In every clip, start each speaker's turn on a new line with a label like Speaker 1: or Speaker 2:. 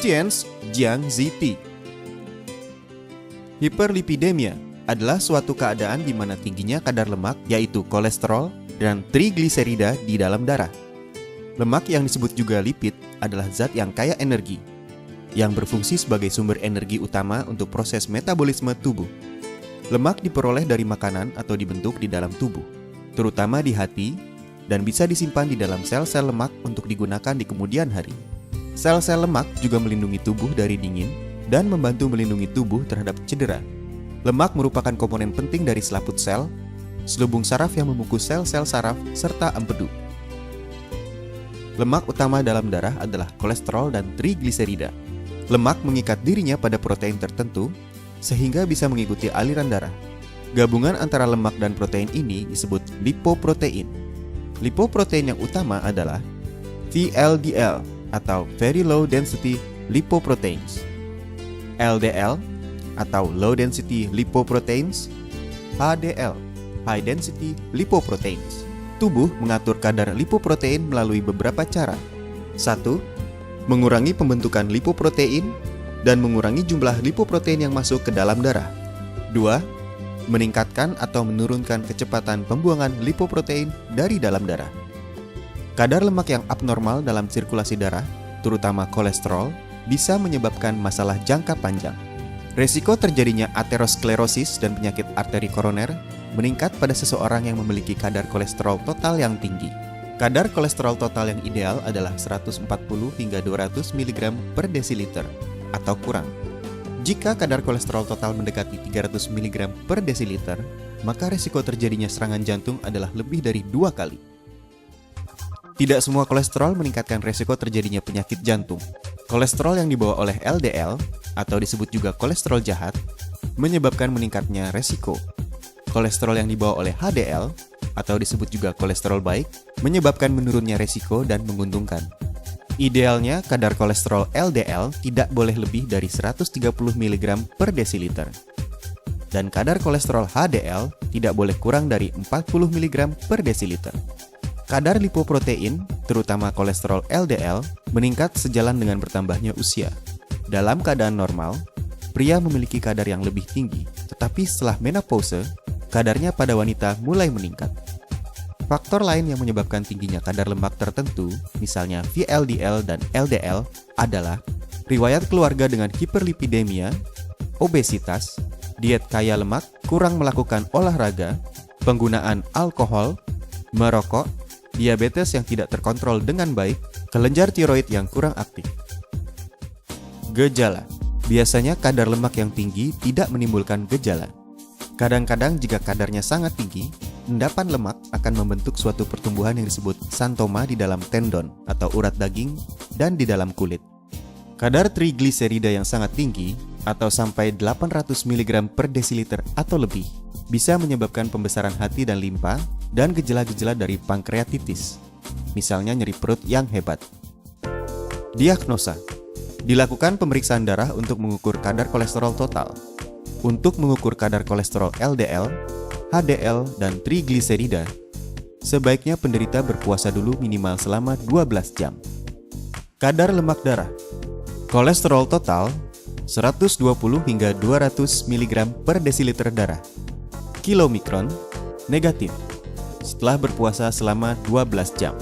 Speaker 1: Tian's Jiang Ziti. Hiperlipidemia adalah suatu keadaan di mana tingginya kadar lemak, yaitu kolesterol dan trigliserida di dalam darah. Lemak yang disebut juga lipid adalah zat yang kaya energi, yang berfungsi sebagai sumber energi utama untuk proses metabolisme tubuh. Lemak diperoleh dari makanan atau dibentuk di dalam tubuh, terutama di hati, dan bisa disimpan di dalam sel-sel lemak untuk digunakan di kemudian hari. Sel-sel lemak juga melindungi tubuh dari dingin dan membantu melindungi tubuh terhadap cedera. Lemak merupakan komponen penting dari selaput sel, selubung saraf yang membungkus sel-sel saraf, serta empedu. Lemak utama dalam darah adalah kolesterol dan trigliserida. Lemak mengikat dirinya pada protein tertentu, sehingga bisa mengikuti aliran darah. Gabungan antara lemak dan protein ini disebut lipoprotein. Lipoprotein yang utama adalah VLDL atau Very Low Density Lipoproteins, LDL atau Low Density Lipoproteins, HDL, High Density Lipoproteins. Tubuh mengatur kadar lipoprotein melalui beberapa cara. 1. Mengurangi pembentukan lipoprotein dan mengurangi jumlah lipoprotein yang masuk ke dalam darah. 2. Meningkatkan atau menurunkan kecepatan pembuangan lipoprotein dari dalam darah. Kadar lemak yang abnormal dalam sirkulasi darah, terutama kolesterol, bisa menyebabkan masalah jangka panjang. Resiko terjadinya aterosklerosis dan penyakit arteri koroner meningkat pada seseorang yang memiliki kadar kolesterol total yang tinggi. Kadar kolesterol total yang ideal adalah 140 hingga 200 mg per desiliter atau kurang. Jika kadar kolesterol total mendekati 300 mg per desiliter, maka resiko terjadinya serangan jantung adalah lebih dari 2 kali. Tidak semua kolesterol meningkatkan resiko terjadinya penyakit jantung. Kolesterol yang dibawa oleh LDL, atau disebut juga kolesterol jahat, menyebabkan meningkatnya resiko. Kolesterol yang dibawa oleh HDL, atau disebut juga kolesterol baik, menyebabkan menurunnya resiko dan menguntungkan. Idealnya, kadar kolesterol LDL tidak boleh lebih dari 130 mg per desiliter. Dan kadar kolesterol HDL tidak boleh kurang dari 40 mg per desiliter. Kadar lipoprotein, terutama kolesterol LDL, meningkat sejalan dengan bertambahnya usia. Dalam keadaan normal, pria memiliki kadar yang lebih tinggi, tetapi setelah menopause, kadarnya pada wanita mulai meningkat. Faktor lain yang menyebabkan tingginya kadar lemak tertentu, misalnya VLDL dan LDL, adalah riwayat keluarga dengan hiperlipidemia, obesitas, diet kaya lemak, kurang melakukan olahraga, penggunaan alkohol, merokok, diabetes yang tidak terkontrol dengan baik, kelenjar tiroid yang kurang aktif. Gejala. Biasanya kadar lemak yang tinggi tidak menimbulkan gejala. Kadang-kadang jika kadarnya sangat tinggi, endapan lemak akan membentuk suatu pertumbuhan yang disebut santoma di dalam tendon atau urat daging dan di dalam kulit. Kadar trigliserida yang sangat tinggi atau sampai 800 mg per desiliter atau lebih bisa menyebabkan pembesaran hati dan limpa dan gejala-gejala dari pankreatitis, misalnya nyeri perut yang hebat. Diagnosa. Dilakukan pemeriksaan darah untuk mengukur kadar kolesterol total. Untuk mengukur kadar kolesterol LDL, HDL, dan trigliserida, sebaiknya penderita berpuasa dulu minimal selama 12 jam. Kadar lemak darah. Kolesterol total 120 hingga 200 mg per desiliter darah. Kilomikron, negatif. Setelah berpuasa selama 12 jam.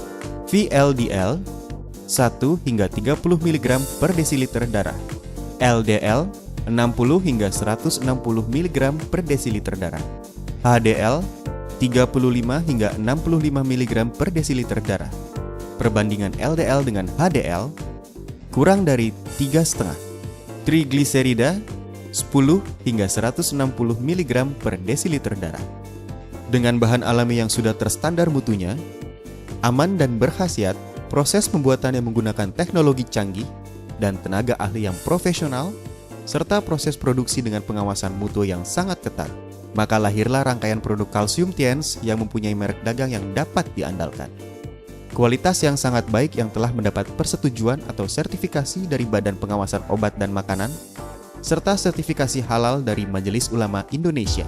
Speaker 1: VLDL 1 hingga 30 mg per desiliter darah. LDL 60 hingga 160 mg per desiliter darah. HDL 35 hingga 65 mg per desiliter darah. Perbandingan LDL dengan HDL kurang dari 3,5. Trigliserida 10 hingga 160 mg per desiliter darah. Dengan bahan alami yang sudah terstandar mutunya, aman dan berkhasiat, proses pembuatannya menggunakan teknologi canggih dan tenaga ahli yang profesional, serta proses produksi dengan pengawasan mutu yang sangat ketat, maka lahirlah rangkaian produk kalsium Tian's yang mempunyai merek dagang yang dapat diandalkan. Kualitas yang sangat baik yang telah mendapat persetujuan atau sertifikasi dari Badan Pengawasan Obat dan Makanan, serta sertifikasi halal dari Majelis Ulama Indonesia.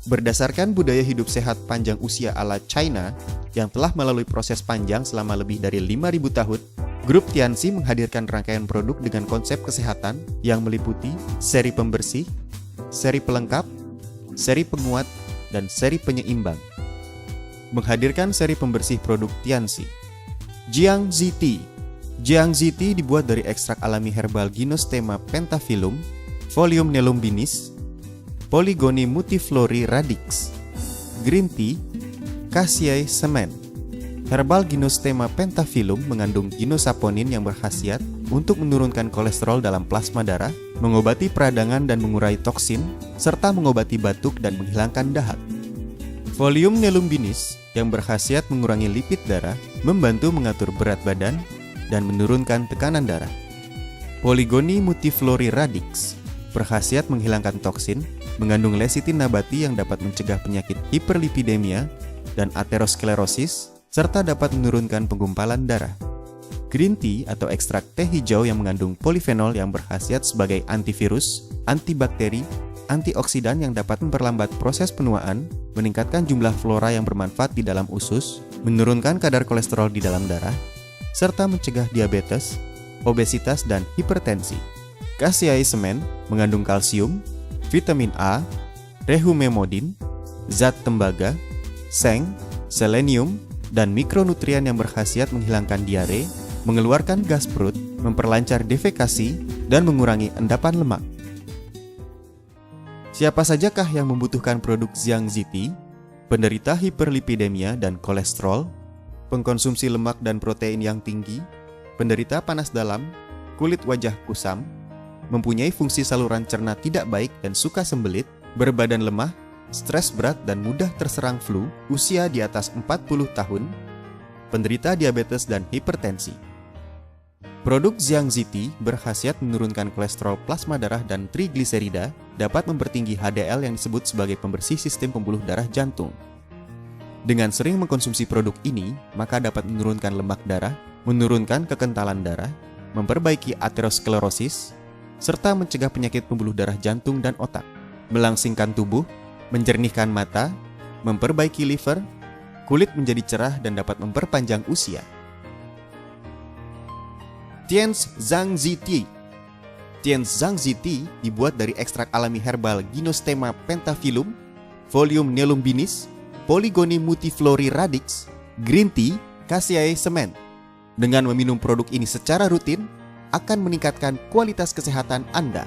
Speaker 1: Berdasarkan budaya hidup sehat panjang usia ala China yang telah melalui proses panjang selama lebih dari 5.000 tahun, Grup Tianxi menghadirkan rangkaian produk dengan konsep kesehatan yang meliputi seri pembersih, seri pelengkap, seri penguat, dan seri penyeimbang. Menghadirkan seri pembersih produk Tianxi. Jiangxi Tea. Jiangxi Tea dibuat dari ekstrak alami herbal Ginosterma pentaphyllum, Folium nelumbinis, Polygonia multiflori radix, Green Tea, Cassia semen. Herbal Ginosterma pentaphyllum mengandung ginosaponin yang berkhasiat untuk menurunkan kolesterol dalam plasma darah, mengobati peradangan dan mengurai toksin, serta mengobati batuk dan menghilangkan dahak. Folium nelumbinis yang berkhasiat mengurangi lipid darah, membantu mengatur berat badan, dan menurunkan tekanan darah. Polygonia multiflori radix berkhasiat menghilangkan toksin, mengandung lecitin nabati yang dapat mencegah penyakit hiperlipidemia dan aterosklerosis, serta dapat menurunkan penggumpalan darah. Green tea atau ekstrak teh hijau yang mengandung polifenol yang berkhasiat sebagai antivirus, antibakteri, antioksidan yang dapat memperlambat proses penuaan, meningkatkan jumlah flora yang bermanfaat di dalam usus, menurunkan kadar kolesterol di dalam darah, serta mencegah diabetes, obesitas, dan hipertensi. Cassia semen mengandung kalsium, vitamin A, rehumemodin, zat tembaga, seng, selenium, dan mikronutrien yang berkhasiat menghilangkan diare, mengeluarkan gas perut, memperlancar defekasi, dan mengurangi endapan lemak. Siapa sajakah yang membutuhkan produk Jiangxi Tea? Penderita hiperlipidemia dan kolesterol, pengkonsumsi lemak dan protein yang tinggi, penderita panas dalam, kulit wajah kusam, mempunyai fungsi saluran cerna tidak baik dan suka sembelit, berbadan lemah, stres berat dan mudah terserang flu, usia di atas 40 tahun, penderita diabetes dan hipertensi. Produk Jiangxi Tea berkhasiat menurunkan kolesterol plasma darah dan trigliserida, dapat mempertinggi HDL yang disebut sebagai pembersih sistem pembuluh darah jantung. Dengan sering mengkonsumsi produk ini, maka dapat menurunkan lemak darah, menurunkan kekentalan darah, memperbaiki aterosklerosis, serta mencegah penyakit pembuluh darah jantung dan otak, melangsingkan tubuh, menjernihkan mata, memperbaiki liver, kulit menjadi cerah dan dapat memperpanjang usia. Tianxi Tea. Tianxi Tea dibuat dari ekstrak alami herbal Ginosterma pentaphyllum, Folium nelumbinis, Polygonia multiflori radix, Green Tea, Cassia semen. Dengan meminum produk ini secara rutin, akan meningkatkan kualitas kesehatan Anda.